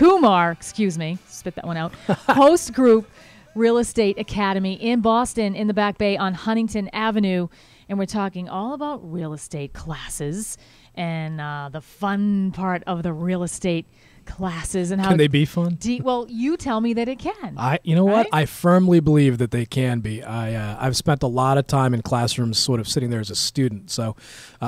Kumar, excuse me, spit that one out, host Group Real Estate Academy in Boston in the Back Bay on Huntington Avenue. And we're talking all about real estate classes and the fun part of the real estate classes and how can they be fun? Well, you tell me that it can. You know right? what? I firmly believe that they can be. I've spent a lot of time in classrooms, sort of sitting there as a student. So,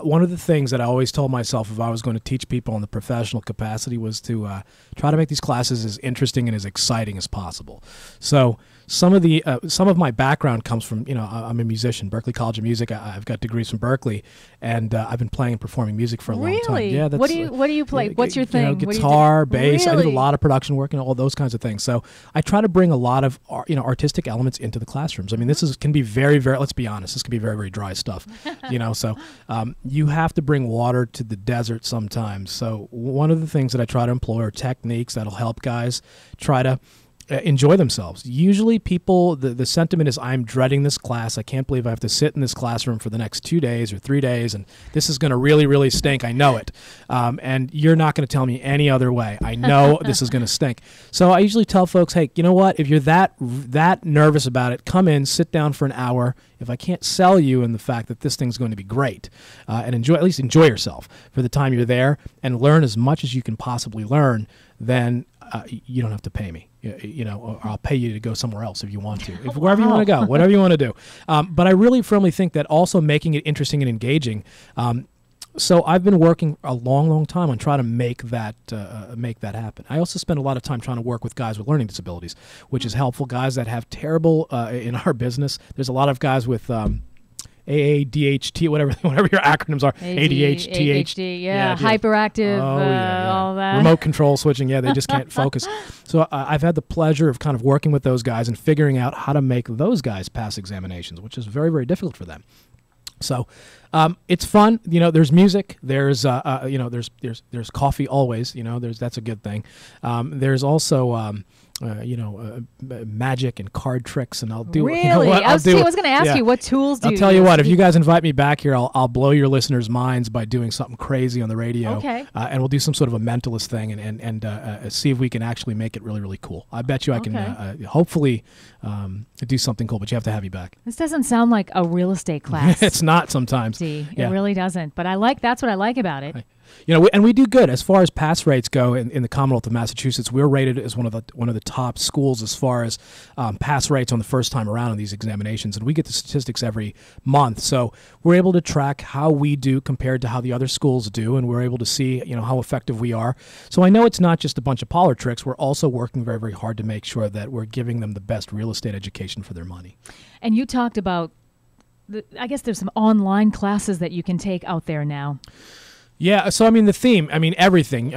one of the things that I always told myself if I was going to teach people in the professional capacity was to try to make these classes as interesting and as exciting as possible. So, some of my background comes from, I'm a musician, Berklee College of Music. I've got degrees from Berklee, and I've been playing and performing music for a long time. Really? Yeah. What do you play? What's your thing? Guitar, bass. Really? I did a lot of production work and all those kinds of things. So I try to bring a lot of artistic elements into the classrooms. I mean, can be very, very. Let's be honest. This can be very, very dry stuff. So you have to bring water to the desert sometimes. So one of the things that I try to employ are techniques that'll help guys try to enjoy themselves. Usually people, the sentiment is, I'm dreading this class. I can't believe I have to sit in this classroom for the next 2 days or 3 days, and this is going to really, really stink. I know it. And you're not going to tell me any other way. I know this is going to stink. So I usually tell folks, hey, you know what? If you're that nervous about it, come in, sit down for an hour. If I can't sell you in the fact that this thing's going to be great, and at least enjoy yourself for the time you're there and learn as much as you can possibly learn, then you don't have to pay me, or I'll pay you to go somewhere else if you want to, wherever you want to go, whatever you want to do. But I really firmly think that also making it interesting and engaging. So I've been working a long, long time on trying to make that happen. I also spend a lot of time trying to work with guys with learning disabilities, which is helpful. Guys that have terrible in our business. There's a lot of guys with AADHT, whatever your acronyms are. ADHD, yeah. Hyperactive, all that. Remote control switching, they just can't focus. So I've had the pleasure of kind of working with those guys and figuring out how to make those guys pass examinations, which is very, very difficult for them. So it's fun. There's music. There's there's coffee always. That's a good thing. There's also magic and card tricks, and I'll do. Really? I was going to ask you, what tools do you use? I'll tell you what. If you guys invite me back here, I'll blow your listeners' minds by doing something crazy on the radio. Okay. And we'll do some sort of a mentalist thing and see if we can actually make it really, really cool. I bet you I can hopefully do something cool, but you have to have me back. This doesn't sound like a real estate class. It's not sometimes. See, it really doesn't. But that's what I like about it. And we do good as far as pass rates go in the Commonwealth of Massachusetts. We're rated as one of the top schools as far as pass rates on the first time around in these examinations, and we get the statistics every month. So we're able to track how we do compared to how the other schools do, and we're able to see how effective we are. So I know it's not just a bunch of parlor tricks. We're also working very, very hard to make sure that we're giving them the best real estate education for their money. And you talked about, I guess there's some online classes that you can take out there now. Yeah, so the theme, everything.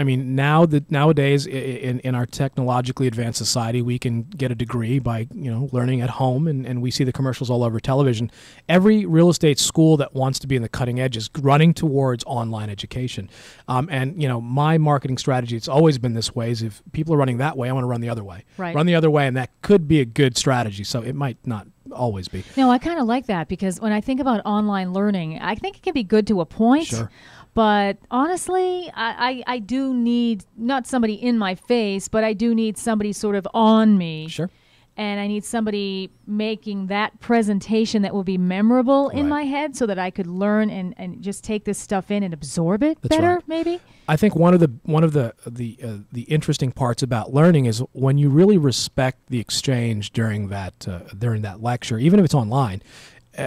Nowadays in our technologically advanced society, we can get a degree by learning at home, and we see the commercials all over television. Every real estate school that wants to be in the cutting edge is running towards online education. And my marketing strategy, it's always been this way: is if people are running that way, I want to run the other way. Right. Run the other way, and that could be a good strategy. So it might not always be. No, I kind of like that, because when I think about online learning, I think it can be good to a point. Sure. But honestly, I do need not somebody in my face, but I do need somebody sort of on me. Sure. And I need somebody making that presentation that will be memorable in my head, so that I could learn and just take this stuff in and absorb it better, maybe. I think one of the interesting parts about learning is when you really respect the exchange during that lecture, even if it's online.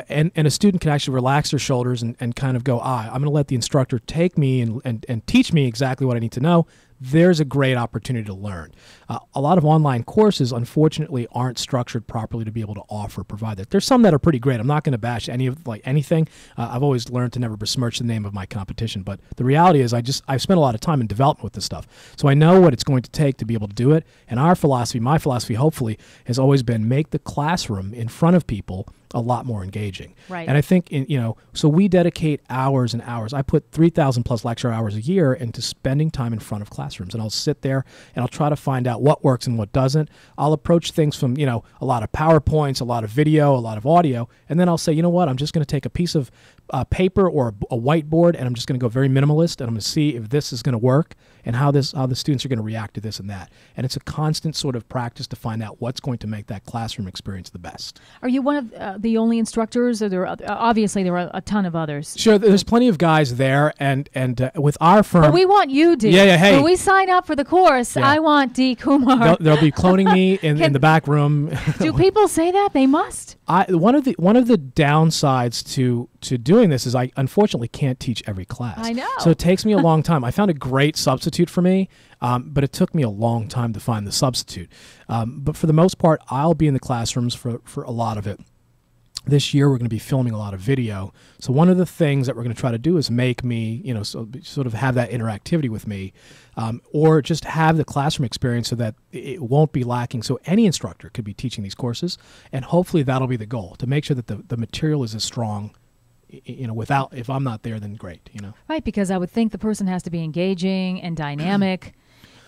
And a student can actually relax their shoulders and kind of go, I'm going to let the instructor take me and teach me exactly what I need to know. There's a great opportunity to learn. A lot of online courses, unfortunately, aren't structured properly to be able to provide that. There's some that are pretty great. I'm not going to bash anything. I've always learned to never besmirch the name of my competition. But the reality is I've spent a lot of time in development with this stuff. So I know what it's going to take to be able to do it. And my philosophy, hopefully, has always been make the classroom in front of people a lot more engaging. Right. And I think, so we dedicate hours and hours. I put 3,000 plus lecture hours a year into spending time in front of classrooms. And I'll sit there and I'll try to find out what works and what doesn't. I'll approach things from, a lot of PowerPoints, a lot of video, a lot of audio. And then I'll say, you know what, I'm just going to take a piece of paper or a whiteboard, and I'm just going to go very minimalist, and I'm going to see if this is going to work. and how the students are going to react to this and that. And it's a constant sort of practice to find out what's going to make that classroom experience the best. Are you one of the only instructors, or obviously there are a ton of others? Sure, there's plenty of guys there, and with our firm. But we want you, D. Yeah, hey. When we sign up for the course, Yeah. I want D. Kumar. They'll be cloning me in the back room. Do people say that? They must. One of the downsides to doing this is I unfortunately can't teach every class. I know. So it takes me a long time. I found a great substitute for me, but it took me a long time to find the substitute. But for the most part, I'll be in the classrooms for a lot of it. This year, we're going to be filming a lot of video. So one of the things that we're going to try to do is make me, sort of have that interactivity with me, or just have the classroom experience so that it won't be lacking. So any instructor could be teaching these courses, and hopefully that'll be the goal, to make sure that the material is as strong, without, if I'm not there, then great, Right, because I would think the person has to be engaging and dynamic.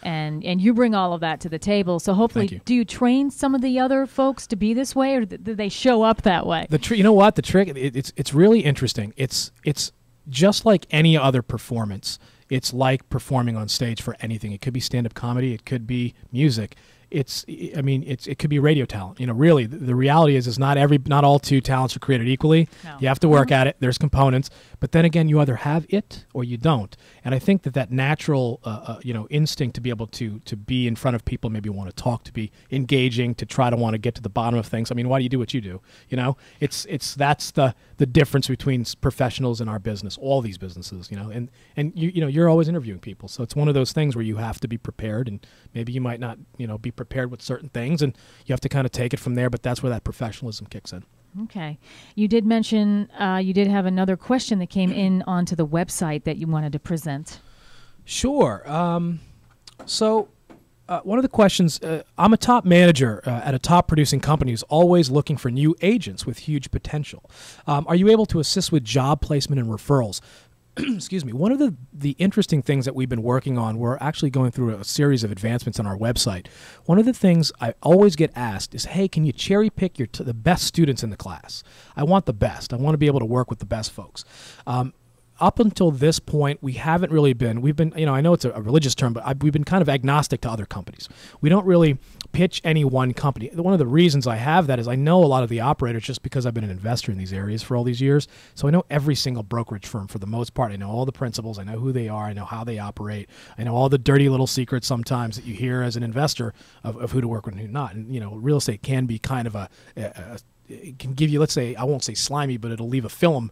And you bring all of that to the table. So hopefully, do you train some of the other folks to be this way, or do they show up that way? You know what? The trick, it's really interesting. It's just like any other performance. It's like performing on stage for anything. It could be stand-up comedy. It could be music. It could be radio talent. Really, the reality is not all two talents are created equally. No. You have to work at it. There's components, but then again, you either have it or you don't. And I think that natural, instinct to be able to be in front of people, maybe want to talk, to be engaging, to try to want to get to the bottom of things. I mean, why do you do what you do? That's the difference between professionals in our business, all these businesses. And you're always interviewing people, so it's one of those things where you have to be prepared, and maybe you might not, be prepared with certain things, and you have to kind of take it from there, but that's where that professionalism kicks in. Okay. You did mention you did have another question that came in onto the website that you wanted to present. Sure. So one of the questions, I'm a top manager at a top producing company who's always looking for new agents with huge potential. Are you able to assist with job placement and referrals? Excuse me. One of the interesting things that we've been working on, we're actually going through a series of advancements on our website. One of the things I always get asked is, hey, can you cherry pick the best students in the class? I want the best. I want to be able to work with the best folks. Up until this point, we've been, I know it's a religious term, but we've been kind of agnostic to other companies. We don't really pitch any one company. One of the reasons I have that is I know a lot of the operators just because I've been an investor in these areas for all these years. So I know every single brokerage firm for the most part. I know all the principals. I know who they are. I know how they operate. I know all the dirty little secrets sometimes that you hear as an investor of who to work with and who not. And, real estate can be kind of it can give you, let's say, I won't say slimy, but it'll leave a film,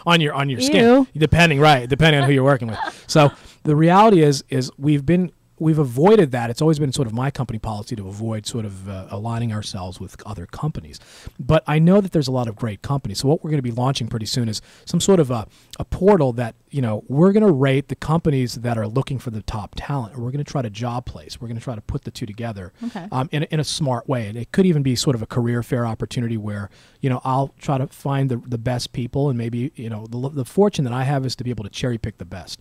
on your skin, depending on who you're working with. So the reality is we've avoided that. It's always been sort of my company policy to avoid sort of aligning ourselves with other companies. But I know that there's a lot of great companies. So what we're going to be launching pretty soon is some sort of a portal that, we're going to rate the companies that are looking for the top talent. And we're going to try to job place. We're going to try to put the two together in a smart way. And it could even be sort of a career fair opportunity where, I'll try to find the best people. And maybe, the fortune that I have is to be able to cherry pick the best.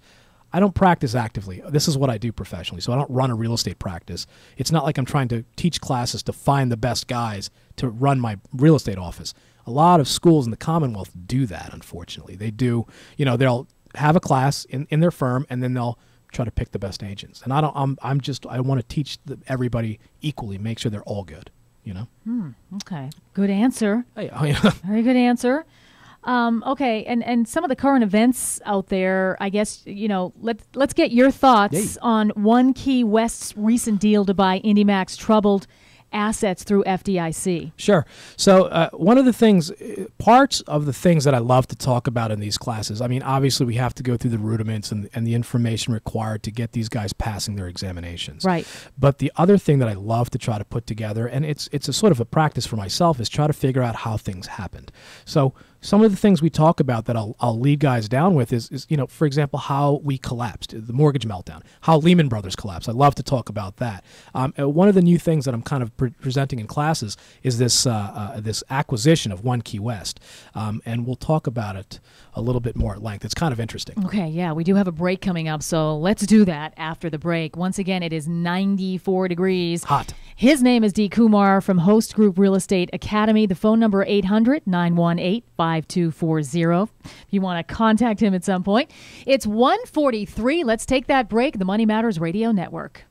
I don't practice actively. This is what I do professionally. So I don't run a real estate practice. It's not like I'm trying to teach classes to find the best guys to run my real estate office. A lot of schools in the Commonwealth do that, unfortunately. They do, they'll have a class in their firm, and then they'll try to pick the best agents. And I want to teach everybody equally, make sure they're all good, Okay. Good answer. Hey, Very good answer. Okay, and some of the current events out there, I guess, let's get your thoughts on One Key West's recent deal to buy IndyMac's troubled assets through FDIC. Sure. So one of the things, parts of the things that I love to talk about in these classes, I mean, obviously we have to go through the rudiments and the information required to get these guys passing their examinations. Right. But the other thing that I love to try to put together, and it's a sort of a practice for myself, is try to figure out how things happened. So some of the things we talk about that I'll lead guys down with is for example, how we collapsed, the mortgage meltdown, how Lehman Brothers collapsed. I love to talk about that. One of the new things that I'm kind of presenting in classes is this acquisition of One Key West, and we'll talk about it a little bit more at length. It's kind of interesting. Okay, yeah, we do have a break coming up, so let's do that after the break. Once again, it is 94 degrees. Hot. His name is D. Kumar from Host Group Real Estate Academy. The phone number 800-918-5240. If you want to contact him at some point. It's 1:43. Let's take that break. The Money Matters Radio Network.